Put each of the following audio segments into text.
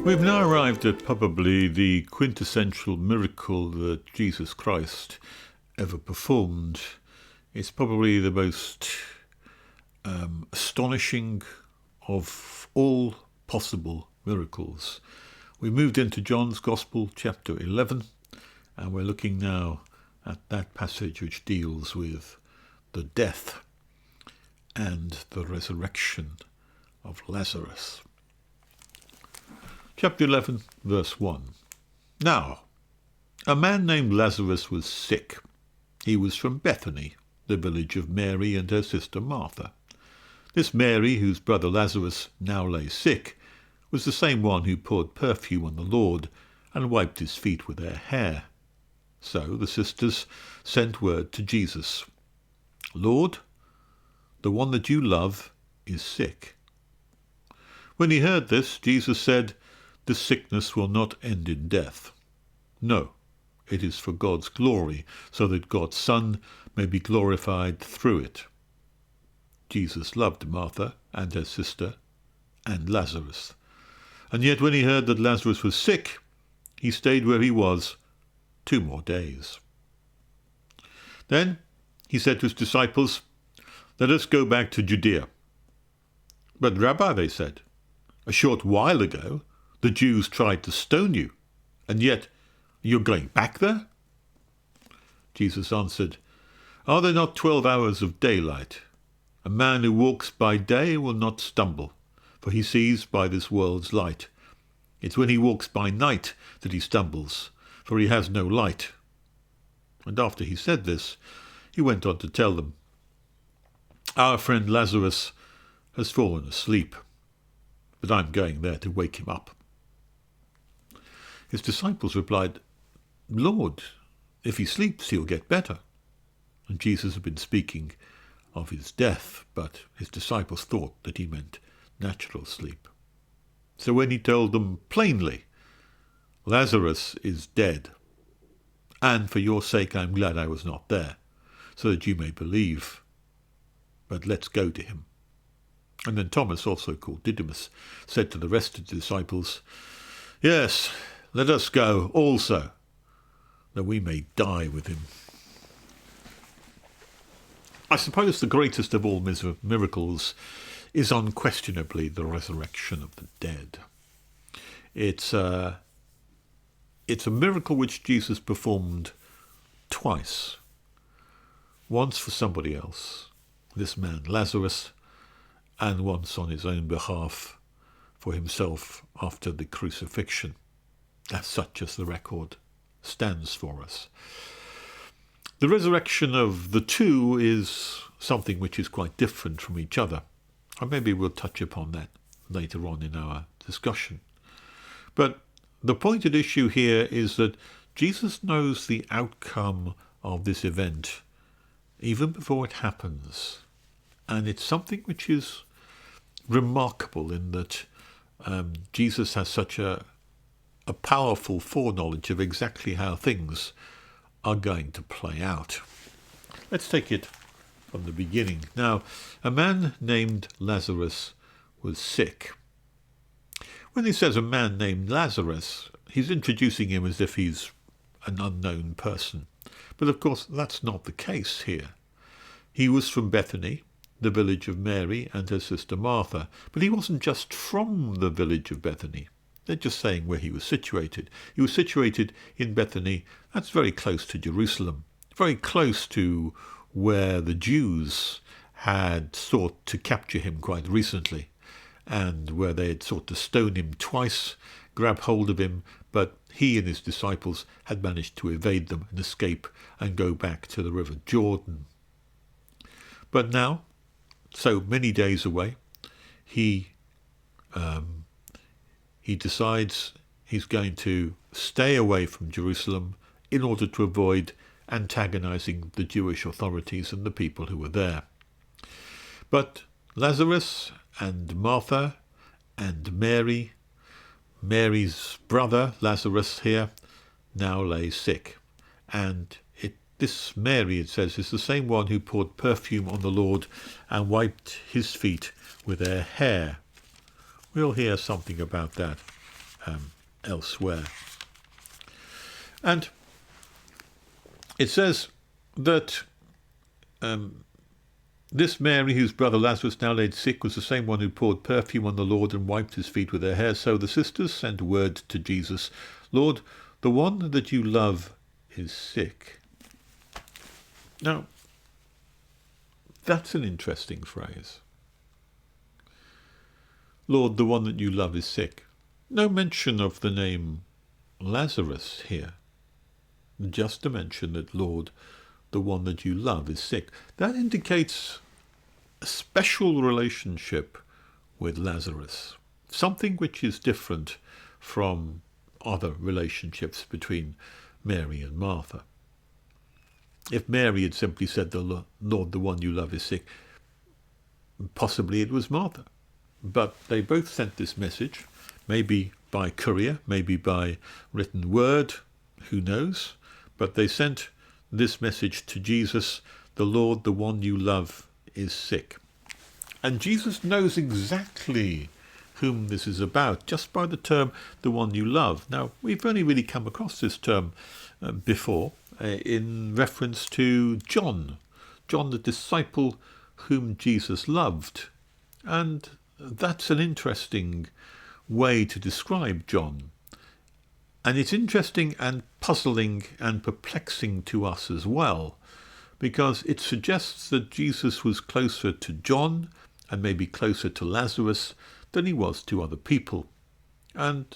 We've now arrived at probably the quintessential miracle that Jesus Christ ever performed. It's probably the most astonishing of all possible miracles. We moved into John's Gospel, chapter 11, and we're looking now at that passage which deals with the death and the resurrection of Lazarus. Chapter 11, verse 1. Now, a man named Lazarus was sick. He was from Bethany, the village of Mary and her sister Martha. This Mary, whose brother Lazarus now lay sick, was the same one who poured perfume on the Lord and wiped his feet with her hair. So the sisters sent word to Jesus, "Lord, the one that you love is sick." When he heard this, Jesus said, "The sickness will not end in death. No, it is for God's glory, so that God's Son may be glorified through it." Jesus loved Martha and her sister and Lazarus. And yet when he heard that Lazarus was sick, he stayed where he was 2 more days. Then he said to his disciples, "Let us go back to Judea." "But Rabbi," they said, "a short while ago the Jews tried to stone you, and yet you're going back there?" Jesus answered, "Are there not 12 hours of daylight? A man who walks by day will not stumble, for he sees by this world's light. It's when he walks by night that he stumbles, for he has no light." And after he said this, he went on to tell them, "Our friend Lazarus has fallen asleep, but I'm going there to wake him up." His disciples replied, "Lord, if he sleeps, he'll get better." And Jesus had been speaking of his death, but his disciples thought that he meant natural sleep. So when he told them plainly, "Lazarus is dead, and for your sake I'm glad I was not there, so that you may believe, but let's go to him." And then Thomas, also called Didymus, said to the rest of the disciples, "Yes, let us go also, that we may die with him." I suppose the greatest of all miracles is unquestionably the resurrection of the dead. It's a miracle which Jesus performed twice. Once for somebody else, this man Lazarus, and once on his own behalf for himself after the crucifixion. As such as the record stands for us. The resurrection of the two is something which is quite different from each other. And maybe we'll touch upon that later on in our discussion. But the point at issue here is that Jesus knows the outcome of this event even before it happens. And it's something which is remarkable in that Jesus has such a powerful foreknowledge of exactly how things are going to play out. Let's take it from the beginning. Now, a man named Lazarus was sick. When he says a man named Lazarus, he's introducing him as if he's an unknown person. But of course, that's not the case here. He was from Bethany, the village of Mary and her sister Martha. But he wasn't just from the village of Bethany. They're just saying where he was situated. He was situated in Bethany. That's very close to Jerusalem, very close to where the Jews had sought to capture him quite recently, and where they had sought to stone him twice, grab hold of him, but he and his disciples had managed to evade them and escape and go back to the river Jordan. But now, so many days away, he decides he's going to stay away from Jerusalem in order to avoid antagonizing the Jewish authorities and the people who were there. But Lazarus and Martha and Mary's brother Lazarus here, now lay sick. And this Mary, it says, is the same one who poured perfume on the Lord and wiped his feet with her hair. We'll hear something about that elsewhere. And it says that this Mary, whose brother Lazarus now laid sick, was the same one who poured perfume on the Lord and wiped his feet with her hair. So the sisters sent word to Jesus, Lord, the one that you love is sick. Now, that's an interesting phrase. Lord, the one that you love is sick. No mention of the name Lazarus here. Just a mention that, Lord, the one that you love is sick. That indicates a special relationship with Lazarus, something which is different from other relationships between Mary and Martha. If Mary had simply said, the Lord, the one you love is sick, possibly it was Martha. But they both sent this message, maybe by courier, maybe by written word, who knows? But they sent this message to Jesus, the Lord, the one you love, is sick. And Jesus knows exactly whom this is about, just by the term, the one you love. Now, we've only really come across this term before, in reference to John, the disciple whom Jesus loved. And that's an interesting way to describe John. And it's interesting and puzzling and perplexing to us as well, because it suggests that Jesus was closer to John and maybe closer to Lazarus than he was to other people. And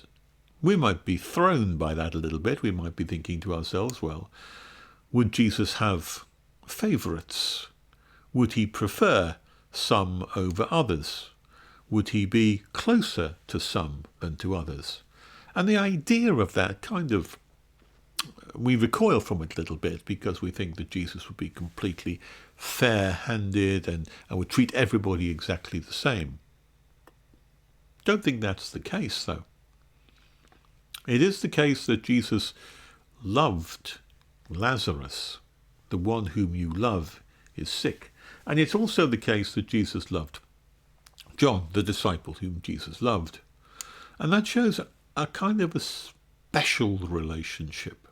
we might be thrown by that a little bit. We might be thinking to ourselves, well, would Jesus have favourites? Would he prefer some over others? Would he be closer to some than to others? And the idea of that we recoil from it a little bit because we think that Jesus would be completely fair-handed and would treat everybody exactly the same. Don't think that's the case, though. It is the case that Jesus loved Lazarus, the one whom you love is sick. And it's also the case that Jesus loved John, the disciple whom Jesus loved. And that shows a kind of a special relationship,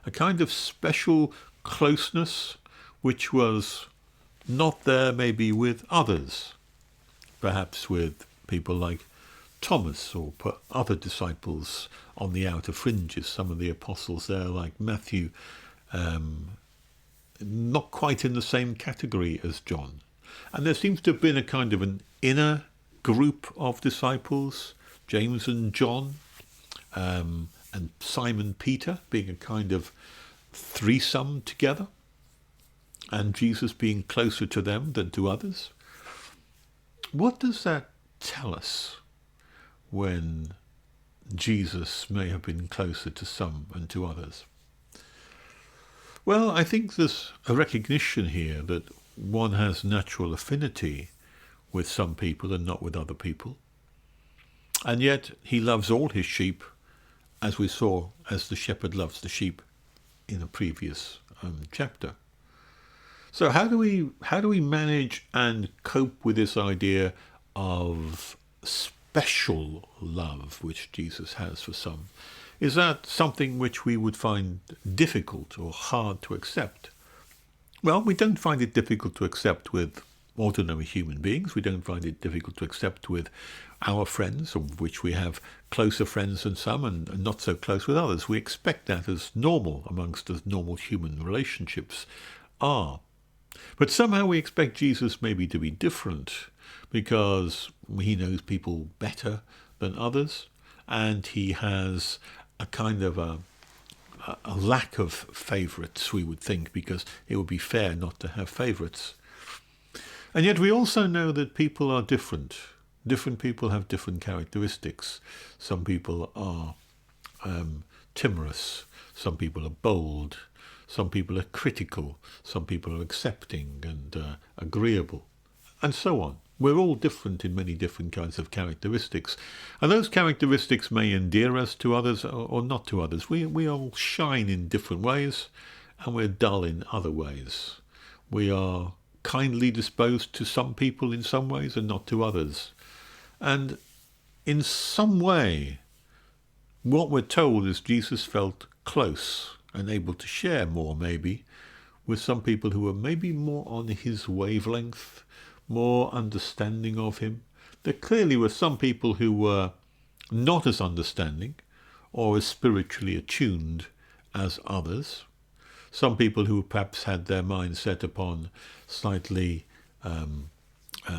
a kind of special closeness which was not there maybe with others, perhaps with people like Thomas or other disciples on the outer fringes, some of the apostles there like Matthew, not quite in the same category as John. And there seems to have been a kind of an inner group of disciples, James and John, and Simon Peter being a kind of threesome together, and Jesus being closer to them than to others. What does that tell us when Jesus may have been closer to some and to others? Well, I think there's a recognition here that one has natural affinity with some people and not with other people. And yet he loves all his sheep, as we saw, as the shepherd loves the sheep in a previous chapter. So how do we manage and cope with this idea of special love which Jesus has for some? Is that something which we would find difficult or hard to accept? Well, we don't find it difficult to accept with ordinary human beings. We don't find it difficult to accept with our friends, of which we have closer friends than some and not so close with others. We expect that as normal amongst as normal human relationships are. But somehow we expect Jesus maybe to be different because he knows people better than others, and he has a kind of a lack of favourites, we would think, because it would be fair not to have favourites. And yet we also know that people are different. Different people have different characteristics. Some people are timorous. Some people are bold. Some people are critical. Some people are accepting and agreeable, and so on. We're all different in many different kinds of characteristics. And those characteristics may endear us to others or not to others. We all shine in different ways, and we're dull in other ways. We are kindly disposed to some people in some ways and not to others. And in some way, what we're told is Jesus felt close and able to share more, maybe, with some people who were maybe more on his wavelength, more understanding of him. There clearly were some people who were not as understanding or as spiritually attuned as others. Some people who perhaps had their mind set upon slightly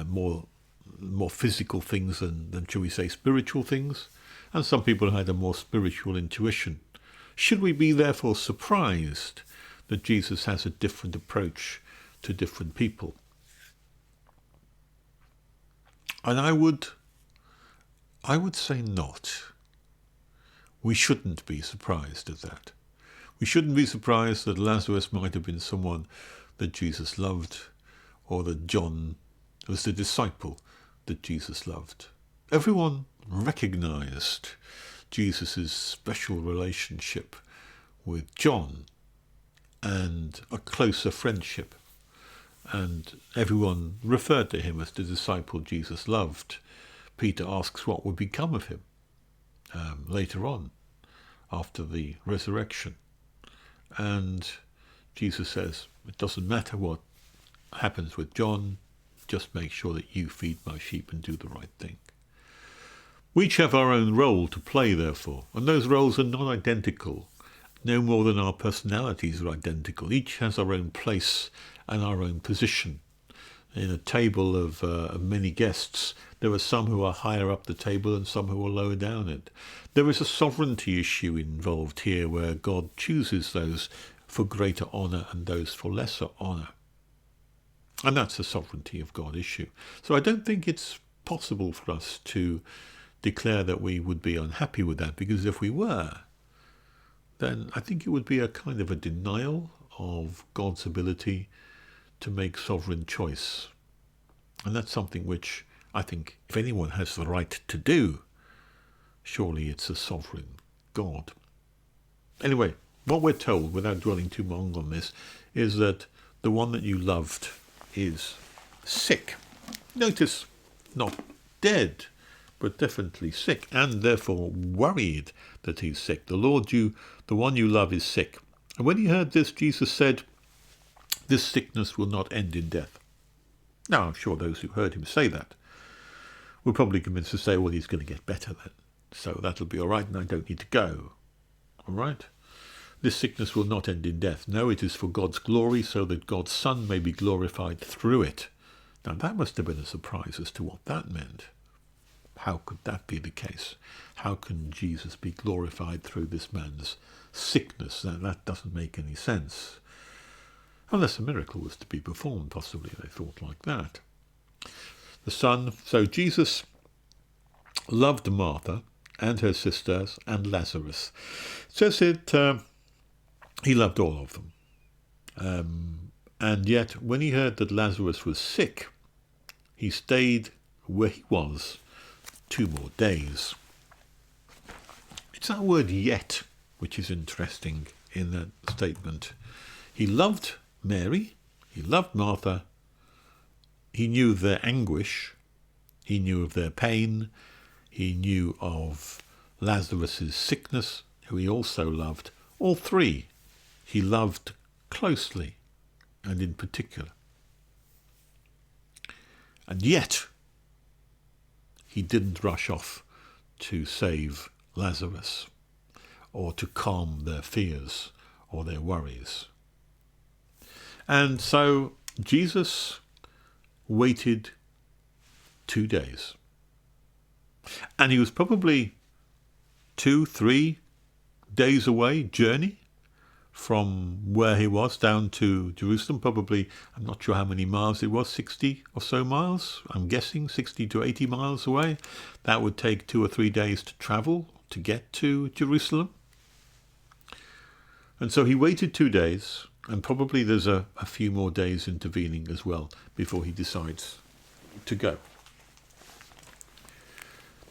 more physical things than, shall we say, spiritual things. And some people who had a more spiritual intuition. Should we be therefore surprised that Jesus has a different approach to different people? And I would say not. We shouldn't be surprised at that. We shouldn't be surprised that Lazarus might have been someone that Jesus loved, or that John was the disciple that Jesus loved. Everyone recognized Jesus' special relationship with John and a closer friendship. And everyone referred to him as the disciple Jesus loved. Peter asks what would become of him later on, after the resurrection. And Jesus says, it doesn't matter what happens with John, just make sure that you feed my sheep and do the right thing. We each have our own role to play, therefore, and those roles are not identical, no more than our personalities are identical. Each has our own place and our own position. In a table of many guests, there are some who are higher up the table and some who are lower down it. There is a sovereignty issue involved here, where God chooses those for greater honour and those for lesser honour. And that's a sovereignty of God issue. So I don't think it's possible for us to declare that we would be unhappy with that, because if we were, then I think it would be a kind of a denial of God's ability to make sovereign choice. And that's something which I think if anyone has the right to do, surely it's a sovereign God. Anyway, what we're told, without dwelling too long on this, is that the one that you loved is sick. Notice, not dead, but definitely sick, and therefore worried that he's sick. The one you love is sick. And when he heard this, Jesus said, this sickness will not end in death. Now, I'm sure those who heard him say that were probably convinced to say, well, he's going to get better then, so that'll be all right and I don't need to go. All right? This sickness will not end in death. No, it is for God's glory, so that God's Son may be glorified through it. Now, that must have been a surprise as to what that meant. How could that be the case? How can Jesus be glorified through this man's sickness? That doesn't make any sense. Unless a miracle was to be performed, possibly they thought like that. The Son, so Jesus loved Martha and her sisters and Lazarus. It says he loved all of them. And yet, when he heard that Lazarus was sick, he stayed where he was 2 more days. It's that word yet which is interesting in that statement. He loved Mary, he loved Martha, he knew their anguish, he knew of their pain, he knew of Lazarus' sickness, who he also loved. All 3 he loved closely and in particular. And yet, he didn't rush off to save Lazarus or to calm their fears or their worries. And so Jesus waited 2 days. And he was probably 2-3 days away, journey, from where he was down to Jerusalem. Probably, I'm not sure how many miles it was, 60 or so miles. I'm guessing 60 to 80 miles away. That would take 2 or 3 days to travel to get to Jerusalem. And so he waited 2 days, and probably there's a few more days intervening as well before he decides to go.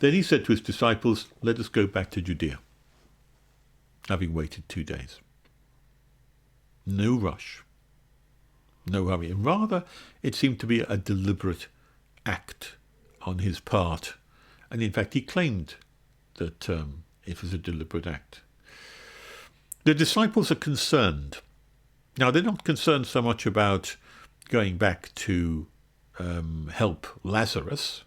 Then he said to his disciples, let us go back to Judea, having waited 2 days. No rush, no hurry. And rather, it seemed to be a deliberate act on his part. And in fact, he claimed that It was a deliberate act. The disciples are concerned. Now, they're not concerned so much about going back to help Lazarus,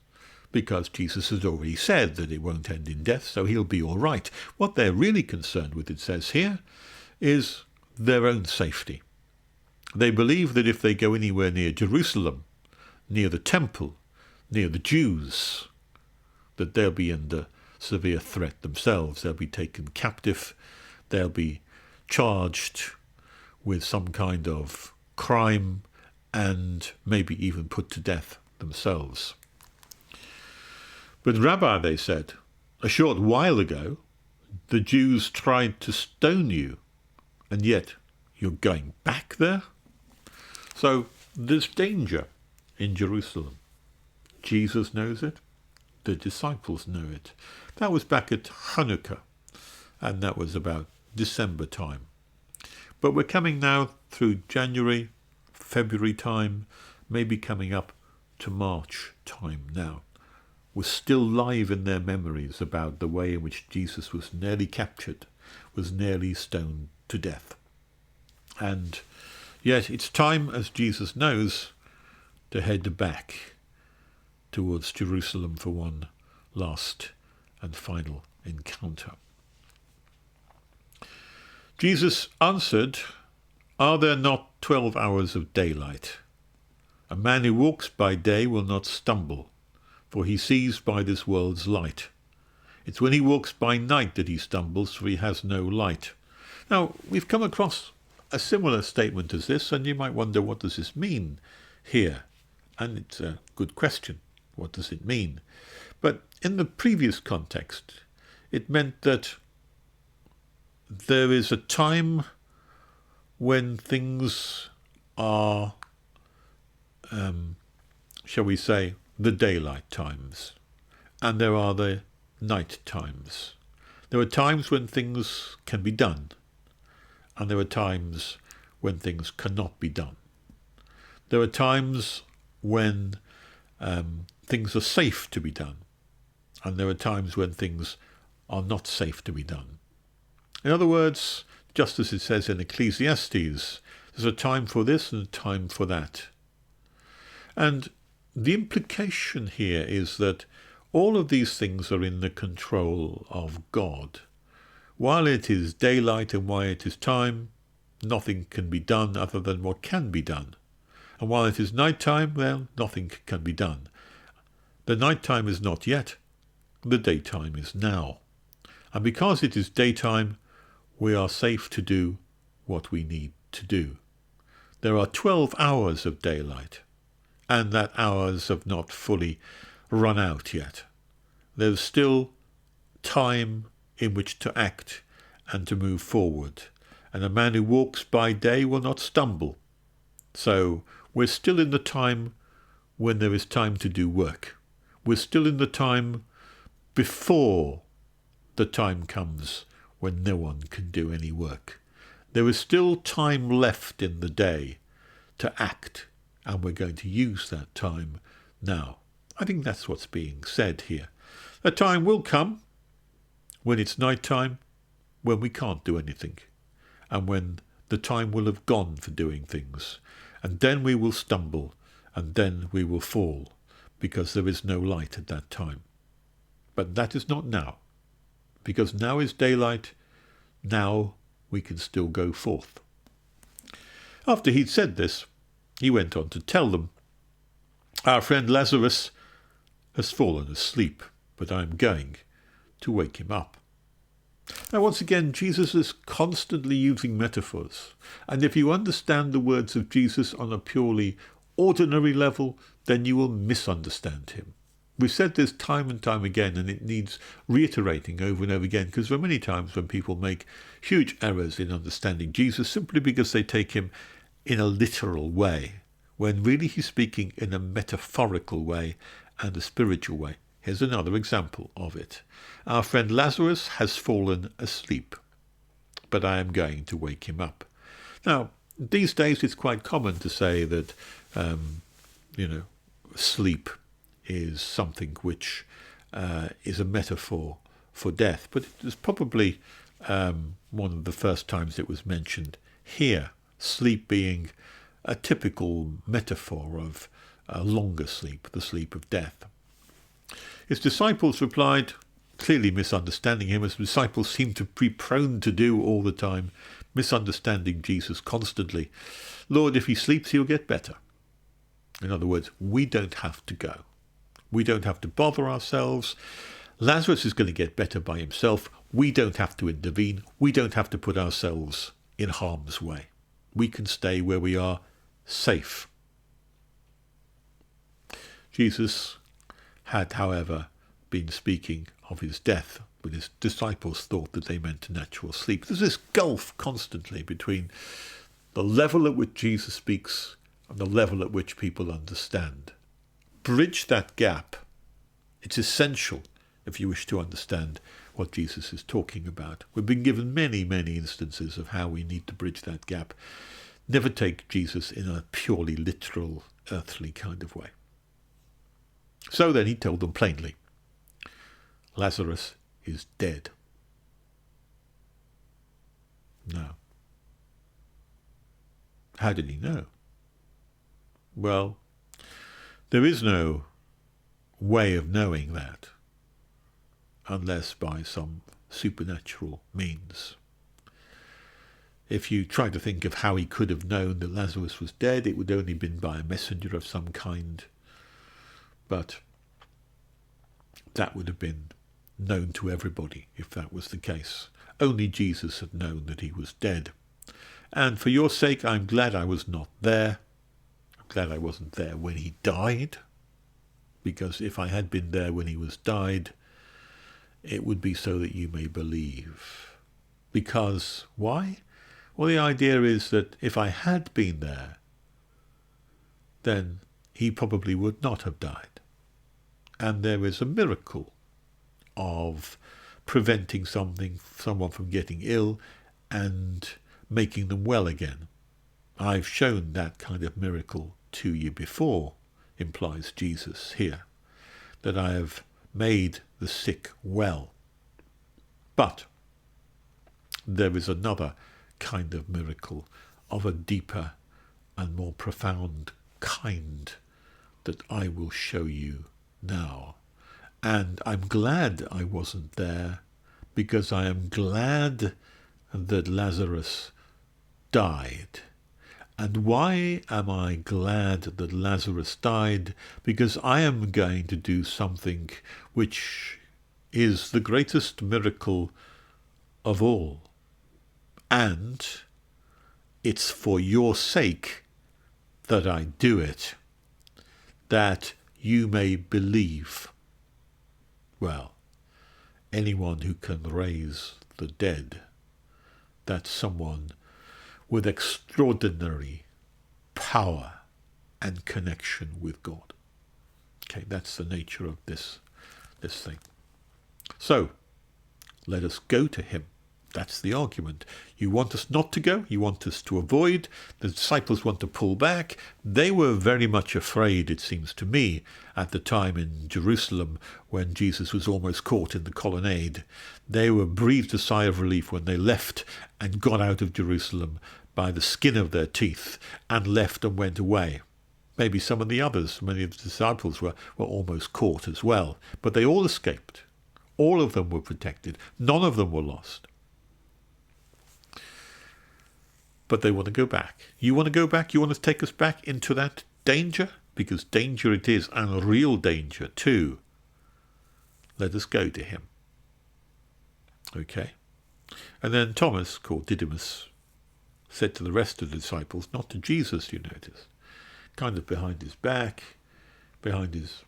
because Jesus has already said that it won't end in death, so he'll be all right. What they're really concerned with, it says here, is their own safety. They believe that if they go anywhere near Jerusalem, near the temple, near the Jews, that they'll be under severe threat themselves. They'll be taken captive. They'll be charged with some kind of crime and maybe even put to death themselves. But Rabbi, they said, a short while ago, the Jews tried to stone you, and yet you're going back there? So there's danger in Jerusalem. Jesus knows it. The disciples know it. That was back at Hanukkah, and that was about December time. But we're coming now through January, February time, maybe coming up to March time now. Was still live in their memories about the way in which Jesus was nearly captured, was nearly stoned to death. And yet it's time, as Jesus knows, to head back towards Jerusalem for one last and final encounter. Jesus answered, "Are there not 12 hours of daylight? A man who walks by day will not stumble, for he sees by this world's light. It's when he walks by night that he stumbles, for he has no light." Now, we've come across a similar statement as this, and you might wonder, what does this mean here? And it's a good question. What does it mean? But in the previous context, it meant that there is a time when things are, shall we say, the daylight times, and there are the night times. There are times when things can be done, and there are times when things cannot be done. There are times when things are safe to be done, and there are times when things are not safe to be done. In other words, just as it says in Ecclesiastes, there's a time for this and a time for that. And the implication here is that all of these things are in the control of God. While it is daylight and while it is time, nothing can be done other than what can be done. And while it is night time, well, nothing can be done. The night time is not yet, the daytime is now. And because it is daytime, we are safe to do what we need to do. There are 12 hours of daylight, and that hours have not fully run out yet. There's still time in which to act and to move forward, and a man who walks by day will not stumble. So we're still in the time when there is time to do work. We're still in the time before the time comes when no one can do any work. There is still time left in the day to act, and we're going to use that time now. I think that's what's being said here. A time will come when it's night time, when we can't do anything, and when the time will have gone for doing things, and then we will stumble, and then we will fall, because there is no light at that time. But that is not now, because now is daylight. Now we can still go forth. After he'd said this, he went on to tell them, "Our friend Lazarus has fallen asleep, but I am going to wake him up." Now, once again, Jesus is constantly using metaphors. And if you understand the words of Jesus on a purely ordinary level, then you will misunderstand him. We've said this time and time again, and it needs reiterating over and over again, because there are many times when people make huge errors in understanding Jesus simply because they take him in a literal way, when really he's speaking in a metaphorical way and a spiritual way. Here's another example of it. Our friend Lazarus has fallen asleep, but I am going to wake him up. Now, these days it's quite common to say that, sleep is something which is a metaphor for death, but it was probably one of the first times it was mentioned here, sleep being a typical metaphor of a longer sleep, the sleep of death. His disciples replied, clearly misunderstanding him, as disciples seem to be prone to do all the time, misunderstanding Jesus constantly. Lord, if he sleeps, he'll get better. In other words, we don't have to go. We don't have to bother ourselves. Lazarus is going to get better by himself. We don't have to intervene. We don't have to put ourselves in harm's way. We can stay where we are, safe. Jesus had, however, been speaking of his death, but his disciples thought that they meant natural sleep. There's this gulf constantly between the level at which Jesus speaks and the level at which people understand. Bridge that gap. It's essential if you wish to understand what Jesus is talking about. We've been given many, many instances of how we need to bridge that gap. Never take Jesus in a purely literal, earthly kind of way. So then he told them plainly, Lazarus is dead. No. How did he know? Well, there is no way of knowing that unless by some supernatural means. If you try to think of how he could have known that Lazarus was dead, it would only have been by a messenger of some kind. But that would have been known to everybody if that was the case. Only Jesus had known that he was dead. And for your sake, I'm glad I was not there. I'm glad I wasn't there when he died. Because if I had been there when he was died, it would be so that you may believe. Because, why? Well, the idea is that if I had been there, then he probably would not have died. And there is a miracle of preventing someone from getting ill and making them well again. I've shown that kind of miracle to you before, implies Jesus here, that I have made the sick well. But there is another kind of miracle of a deeper and more profound kind that I will show you now. And I'm glad I wasn't there, because I am glad that Lazarus died. And why am I glad that Lazarus died? Because I am going to do something which is the greatest miracle of all. And it's for your sake that I do it, that you may believe. Well, anyone who can raise the dead, that's someone with extraordinary power and connection with God. Okay, that's the nature of this thing. So, let us go to him. That's the argument. You want us not to go? You want us to avoid? The disciples want to pull back. They were very much afraid, it seems to me, at the time in Jerusalem when Jesus was almost caught in the colonnade. They were breathed a sigh of relief when they left and got out of Jerusalem by the skin of their teeth and left and went away. Maybe some of the others, many of the disciples were almost caught as well. But they all escaped. All of them were protected. None of them were lost. But they want to go back. You want to go back? You want to take us back into that danger? Because danger it is, and real danger too. Let us go to him. Okay. And then Thomas, called Didymus, said to the rest of the disciples, not to Jesus, you notice, kind of behind his back, behind his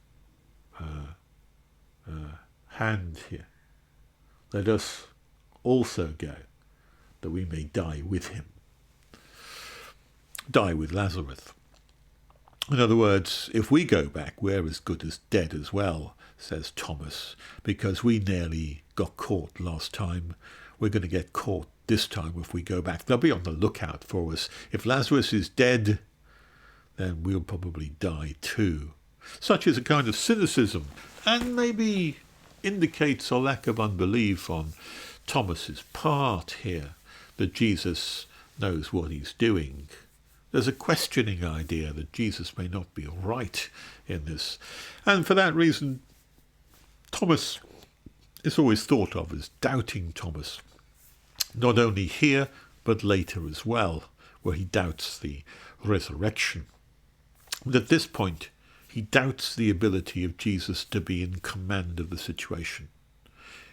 hand here, let us also go, that we may die with him. Die with Lazarus. In other words, if we go back, we're as good as dead as well, says Thomas, because we nearly got caught last time. We're going to get caught this time if we go back. They'll be on the lookout for us. If Lazarus is dead, then we'll probably die too. Such is a kind of cynicism, and maybe indicates a lack of unbelief on Thomas's part here, that Jesus knows what he's doing. There's a questioning idea that Jesus may not be right in this. And for that reason, Thomas is always thought of as doubting Thomas, not only here, but later as well, where he doubts the resurrection. But at this point, he doubts the ability of Jesus to be in command of the situation.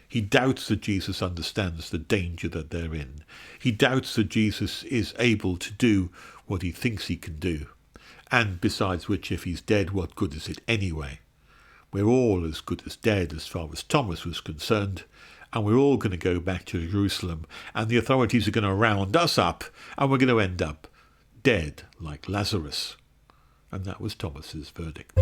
He doubts that Jesus understands the danger that they're in. He doubts that Jesus is able to do what he thinks he can do. And besides which, if he's dead, what good is it anyway? We're all as good as dead as far as Thomas was concerned, and we're all going to go back to Jerusalem, and the authorities are going to round us up, and we're going to end up dead like Lazarus. And that was Thomas's verdict.